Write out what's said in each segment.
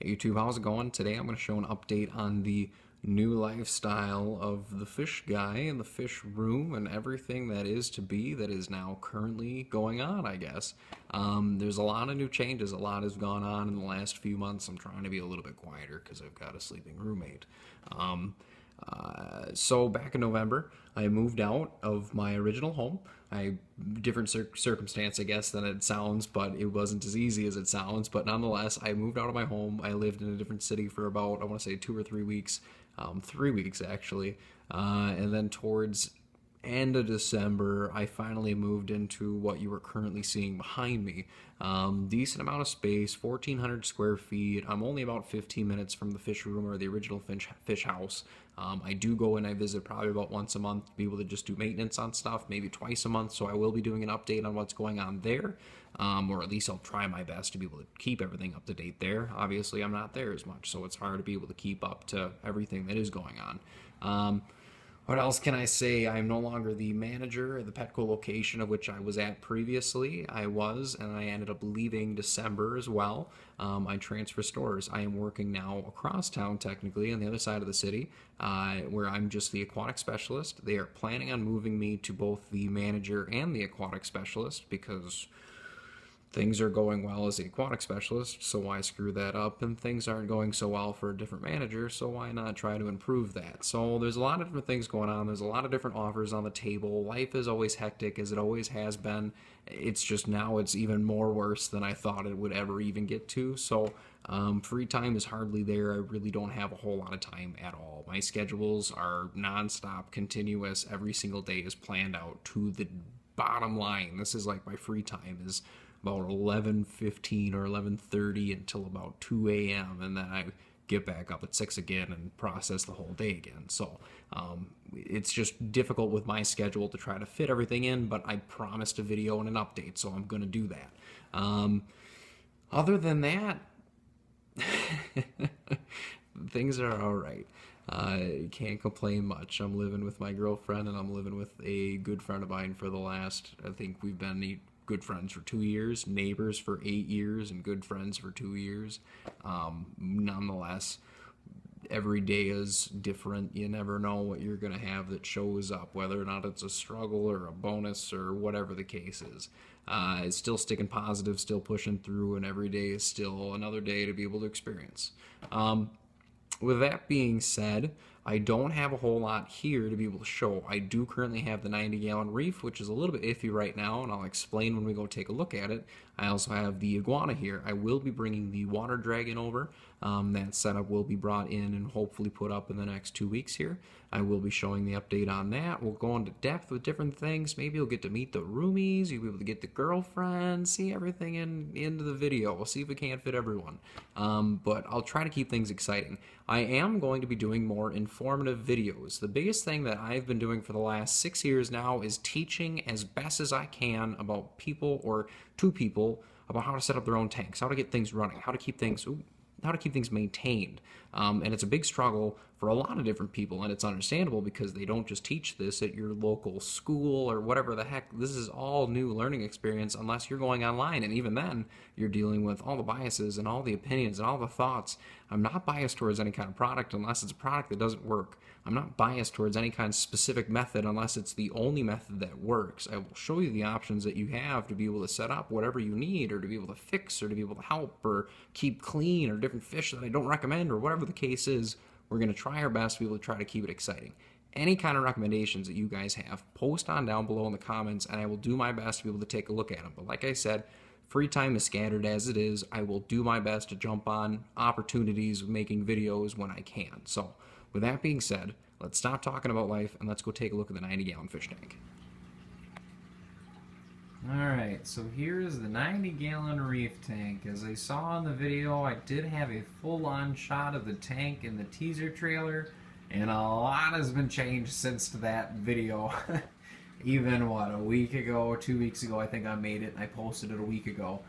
Hey YouTube, how's it going? Today I'm going to show an update on the new lifestyle of the fish guy and the fish room and everything that is to be that is now currently going on, I guess. There's a lot of new changes. A lot has gone on in the last few months. I'm trying to be a little bit quieter because I've got a sleeping roommate. So back in November, I moved out of my original home. Different circumstance, I guess, than it sounds, but it wasn't as easy as it sounds. But nonetheless, I moved out of my home. I lived in a different city for about, I want to say 2 or 3 weeks, 3 weeks actually. And then towards end of December, I finally moved into what you are currently seeing behind me. Decent amount of space, 1,400 square feet. I'm only about 15 minutes from the fish room or the original fish house. I do go and I visit probably about once a month to be able to just do maintenance on stuff, maybe twice a month. So I will be doing an update on what's going on there, or at least I'll try my best to be able to keep everything up to date there. Obviously, I'm not there as much, so it's hard to be able to keep up to everything that is going on. What else can I say? I'm no longer the manager of the Petco location of which I was at previously. I was, and I ended up leaving December as well. I transferred stores. I am working now across town, technically, on the other side of the city, where I'm just the aquatic specialist. They are planning on moving me to both the manager and the aquatic specialist because things are going well as the aquatic specialist, so why screw that up? And things aren't going so well for a different manager, so why not try to improve that? So there's a lot of different things going on. There's a lot of different offers on the table. Life is always hectic, as it always has been. It's just now it's even more worse than I thought it would ever even get to. So free time is hardly there. I really don't have a whole lot of time at all. My schedules are nonstop, continuous. Every single day is planned out to the bottom line. This is like my free time is about 11:15 or 11:30 until about 2 a.m. and then I get back up at 6 again and process the whole day again. So it's just difficult with my schedule to try to fit everything in, but I promised a video and an update, so I'm going to do that. Other than that, things are all right. Can't complain much. I'm living with my girlfriend and I'm living with a good friend of mine for the last, I think we've been good friends for 2 years, neighbors for 8 years, and good friends for 2 years. Nonetheless, every day is different. You never know what you're going to have that shows up, whether or not it's a struggle or a bonus or whatever the case is. It's still sticking positive, still pushing through, and every day is still another day to be able to experience. With that being said, I don't have a whole lot here to be able to show. I do currently have the 90-gallon Reef, which is a little bit iffy right now, and I'll explain when we go take a look at it. I also have the iguana here. I will be bringing the water dragon over. That setup will be brought in and hopefully put up in the next 2 weeks here. I will be showing the update on that. We'll go into depth with different things. Maybe you'll get to meet the roomies. You'll be able to get the girlfriend, see everything into the video. We'll see if we can't fit everyone. But I'll try to keep things exciting. I am going to be doing more informative videos. The biggest thing that I've been doing for the last 6 years now is teaching as best as I can about people or to people about how to set up their own tanks, how to get things running, how to keep things maintained. And it's a big struggle for a lot of different people, and it's understandable because they don't just teach this at your local school or whatever the heck. This is all new learning experience unless you're going online, and even then you're dealing with all the biases and all the opinions and all the thoughts. I'm not biased towards any kind of product unless it's a product that doesn't work. I'm not biased towards any kind of specific method unless it's the only method that works. I will show you the options that you have to be able to set up whatever you need, or to be able to fix, or to be able to help, or keep clean, or different fish that I don't recommend, or whatever the case is. We're going to try our best to be able to try to keep it exciting. Any kind of recommendations that you guys have, post on down below in the comments, and I will do my best to be able to take a look at them. But like I said, free time is scattered as it is. I will do my best to jump on opportunities of making videos when I can. So with that being said, let's stop talking about life and let's go take a look at the 90-gallon fish tank. Alright, so here's the 90-gallon Reef tank. As I saw in the video, I did have a full-on shot of the tank in the teaser trailer, and a lot has been changed since that video. Even, what, a week ago, 2 weeks ago, I think I made it, and I posted it a week ago.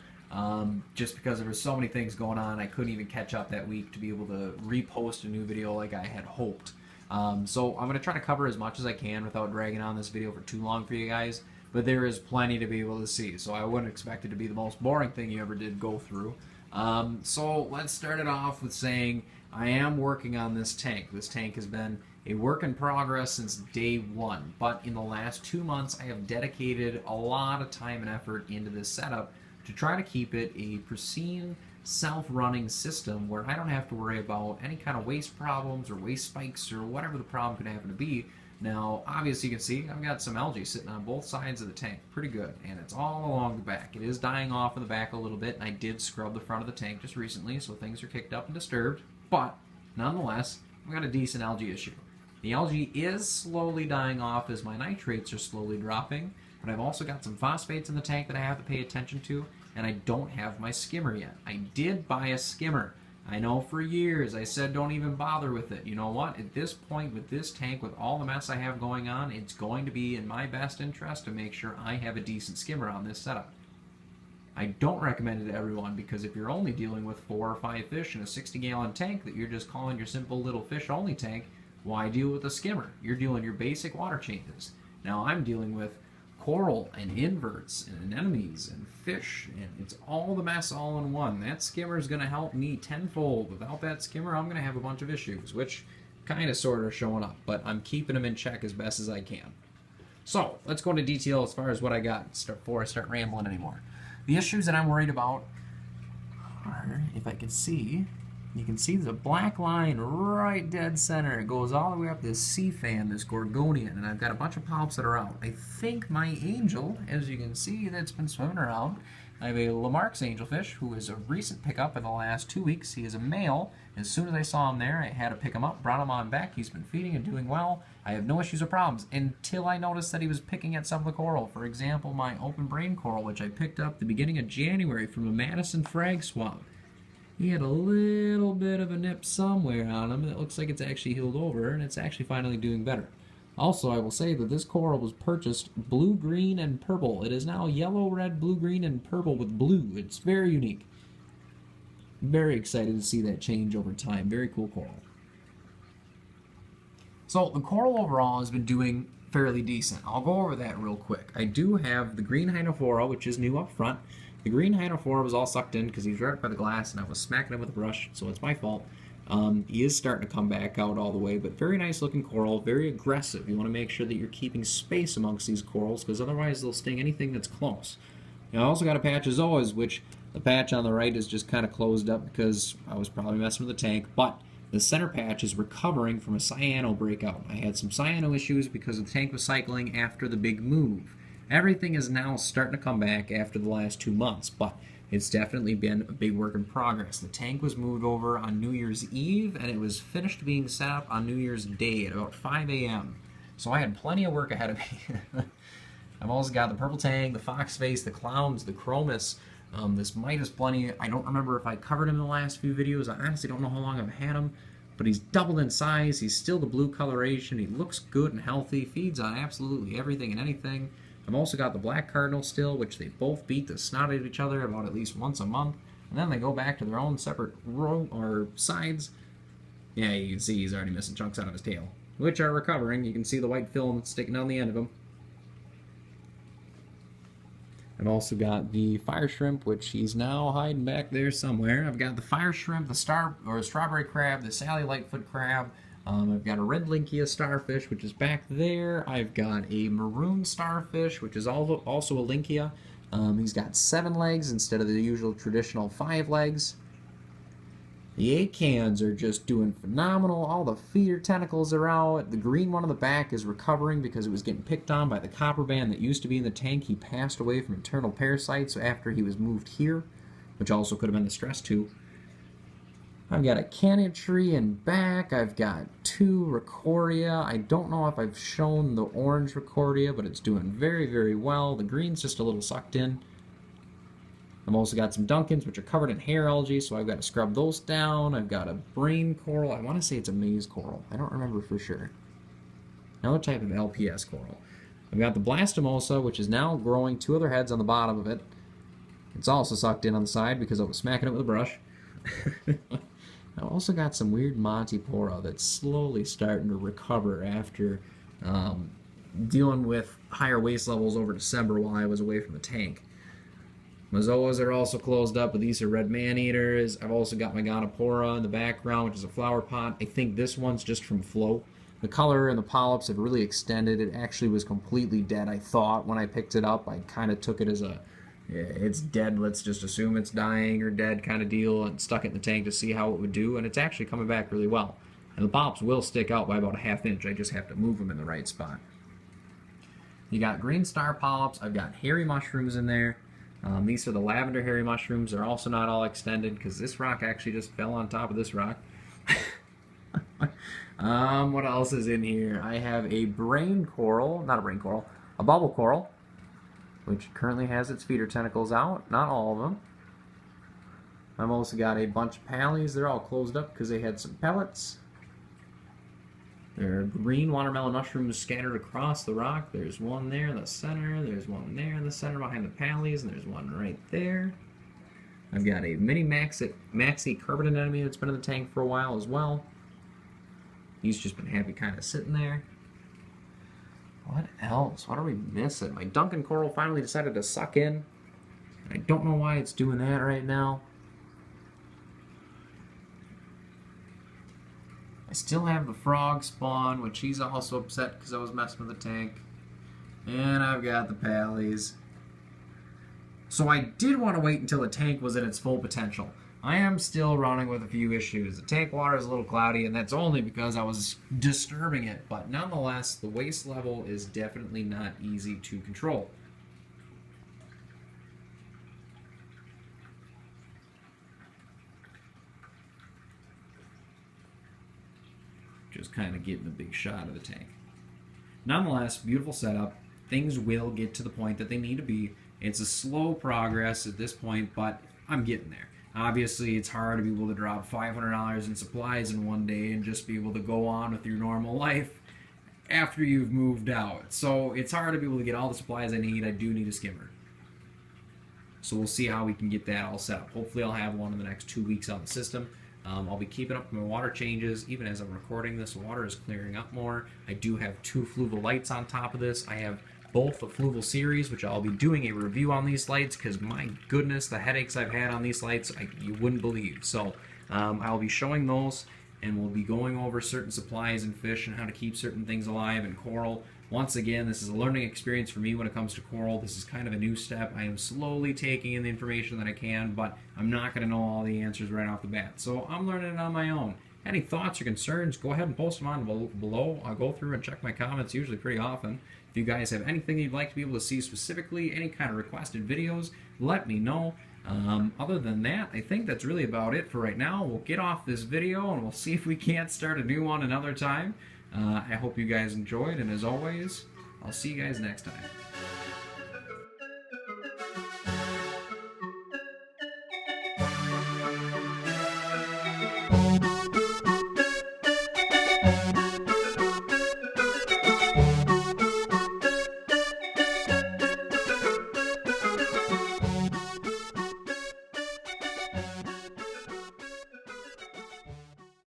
Just because there were so many things going on, I couldn't even catch up that week to be able to repost a new video like I had hoped. So I'm going to try to cover as much as I can without dragging on this video for too long for you guys. But there is plenty to be able to see, so I wouldn't expect it to be the most boring thing you ever did go through. So let's start it off with saying I am working on this tank. This tank has been a work in progress since day one, but in the last 2 months I have dedicated a lot of time and effort into this setup to try to keep it a pristine, self-running system where I don't have to worry about any kind of waste problems or waste spikes or whatever the problem could happen to be. Now, obviously you can see I've got some algae sitting on both sides of the tank, pretty good, and it's all along the back. It is dying off in the back a little bit, and I did scrub the front of the tank just recently, so things are kicked up and disturbed, but nonetheless, I've got a decent algae issue. The algae is slowly dying off as my nitrates are slowly dropping, but I've also got some phosphates in the tank that I have to pay attention to, and I don't have my skimmer yet. I did buy a skimmer. I know for years I said don't even bother with it. You know what? At this point with this tank, with all the mess I have going on, it's going to be in my best interest to make sure I have a decent skimmer on this setup. I don't recommend it to everyone because if you're only dealing with 4 or 5 fish in a 60-gallon tank that you're just calling your simple little fish-only tank, why deal with a skimmer? You're doing your basic water changes. Now I'm dealing with coral and inverts and anemones and fish, and it's all the mess all in one. That skimmer is going to help me tenfold. Without that skimmer, I'm going to have a bunch of issues, which kind of sort of showing up, but I'm keeping them in check as best as I can. So let's go into detail as far as what I got before I start rambling anymore. The issues that I'm worried about are, if I can see, you can see there's a black line right dead center. It goes all the way up this sea fan, this gorgonian, and I've got a bunch of polyps that are out. I think my angel, as you can see, that's been swimming around. I have a Lamarck's angelfish, who is a recent pickup in the last 2 weeks. He is a male. As soon as I saw him there, I had to pick him up, brought him on back. He's been feeding and doing well. I have no issues or problems until I noticed that he was picking at some of the coral. For example, my open brain coral, which I picked up the beginning of January from a Madison frag swap. He had a little bit of a nip somewhere on him. It looks like it's actually healed over, and it's actually finally doing better. Also, I will say that this coral was purchased blue, green, and purple. It is now yellow, red, blue, green, and purple with blue. It's very unique. Very excited to see that change over time. Very cool coral. So the coral overall has been doing fairly decent. I'll go over that real quick. I do have the green Hinophora, which is new up front. The green Hinophora was all sucked in because he was right up by the glass and I was smacking him with a brush, so it's my fault. He is starting to come back out all the way, but very nice looking coral, very aggressive. You want to make sure that you're keeping space amongst these corals because otherwise they'll sting anything that's close. Now, I also got a patch of Zoas, which the patch on the right is just kind of closed up because I was probably messing with the tank, but the center patch is recovering from a cyano breakout. I had some cyano issues because the tank was cycling after the big move. Everything is now starting to come back after the last 2 months, but it's definitely been a big work in progress. The tank was moved over on New Year's Eve, and it was finished being set up on New Year's Day at about 5 a.m. So I had plenty of work ahead of me. I've also got the purple tang, the fox face, the clowns, the chromis, this Midas plenty. I don't remember if I covered him in the last few videos. I honestly don't know how long I've had him, but he's doubled in size. He's still the blue coloration. He looks good and healthy, feeds on absolutely everything and anything. I've also got the black cardinal still, which they both beat the snot out of each other about at least once a month, and then they go back to their own separate row or sides. Yeah, you can see he's already missing chunks out of his tail, which are recovering. You can see the white film that's sticking on the end of him. I've also got the fire shrimp, which he's now hiding back there somewhere. I've got the fire shrimp, the strawberry crab, the Sally Lightfoot crab. I've got a red Linkia starfish, which is back there. I've got a maroon starfish, which is also a Linkia. He's got 7 legs instead of the usual traditional 5 legs. The acans are just doing phenomenal. All the feeder tentacles are out. The green one on the back is recovering because it was getting picked on by the copper band that used to be in the tank. He passed away from internal parasites after he was moved here, which also could have been the stress tube. I've got a canyon tree in back. I've got 2 Ricordia. I don't know if I've shown the orange Ricordia, but it's doing very, very well. The green's just a little sucked in. I've also got some Duncans, which are covered in hair algae, so I've got to scrub those down. I've got a brain coral. I want to say it's a maze coral. I don't remember for sure. Another type of LPS coral. I've got the Blastomosa, which is now growing 2 other heads on the bottom of it. It's also sucked in on the side because I was smacking it with a brush. I've also got some weird Montipora that's slowly starting to recover after dealing with higher waste levels over December while I was away from the tank. Mazoas are also closed up, but these are red man-eaters. I've also got my Gonopora in the background, which is a flower pot. I think this one's just from flow. The color and the polyps have really extended. It actually was completely dead, I thought, when I picked it up. I kind of took it as a, it's dead, let's just assume it's dying or dead kind of deal, and stuck it in the tank to see how it would do, and it's actually coming back really well. And the polyps will stick out by about a ½ inch. I just have to move them in the right spot. You got green star polyps. I've got hairy mushrooms in there. These are the lavender hairy mushrooms. They're also not all extended because this rock actually just fell on top of this rock. What else is in here? I have a brain coral, not a brain coral, a bubble coral, which currently has its feeder tentacles out. Not all of them. I've also got a bunch of pallies. They're all closed up because they had some pellets. There are green watermelon mushrooms scattered across the rock. There's one there in the center. There's one there in the center behind the pallies, and there's one right there. I've got a mini maxi carbon anemone that's been in the tank for a while as well. He's just been happy kind of sitting there. What else? What are we missing? My Duncan coral finally decided to suck in. I don't know why it's doing that right now. I still have the frog spawn, which he's also upset because I was messing with the tank. And I've got the pallies. So I did want to wait until the tank was at its full potential. I am still running with a few issues. The tank water is a little cloudy, and that's only because I was disturbing it. But nonetheless, the waste level is definitely not easy to control. Just kind of getting a big shot of the tank. Nonetheless, beautiful setup. Things will get to the point that they need to be. It's a slow progress at this point, but I'm getting there. Obviously, it's hard to be able to drop $500 in supplies in one day and just be able to go on with your normal life after you've moved out. So it's hard to be able to get all the supplies I need. I do need a skimmer. So we'll see how we can get that all set up. Hopefully I'll have one in the next 2 weeks on the system. I'll be keeping up with my water changes. Even as I'm recording this, the water is clearing up more. I do have 2 fluval lights on top of this. I have both the fluval series, which I'll be doing a review on these lights because my goodness, the headaches I've had on these lights, you wouldn't believe. So I'll be showing those, and we'll be going over certain supplies and fish and how to keep certain things alive and coral. Once again, this is a learning experience for me when it comes to coral. This is kind of a new step. I am slowly taking in the information that I can, but I'm not going to know all the answers right off the bat. So I'm learning it on my own. Any thoughts or concerns, go ahead and post them on below. I'll go through and check my comments usually pretty often. If you guys have anything you'd like to be able to see specifically, any kind of requested videos, let me know. Other than that, I think that's really about it for right now. We'll get off this video and we'll see if we can't start a new one another time. I hope you guys enjoyed, and as always, I'll see you guys next time.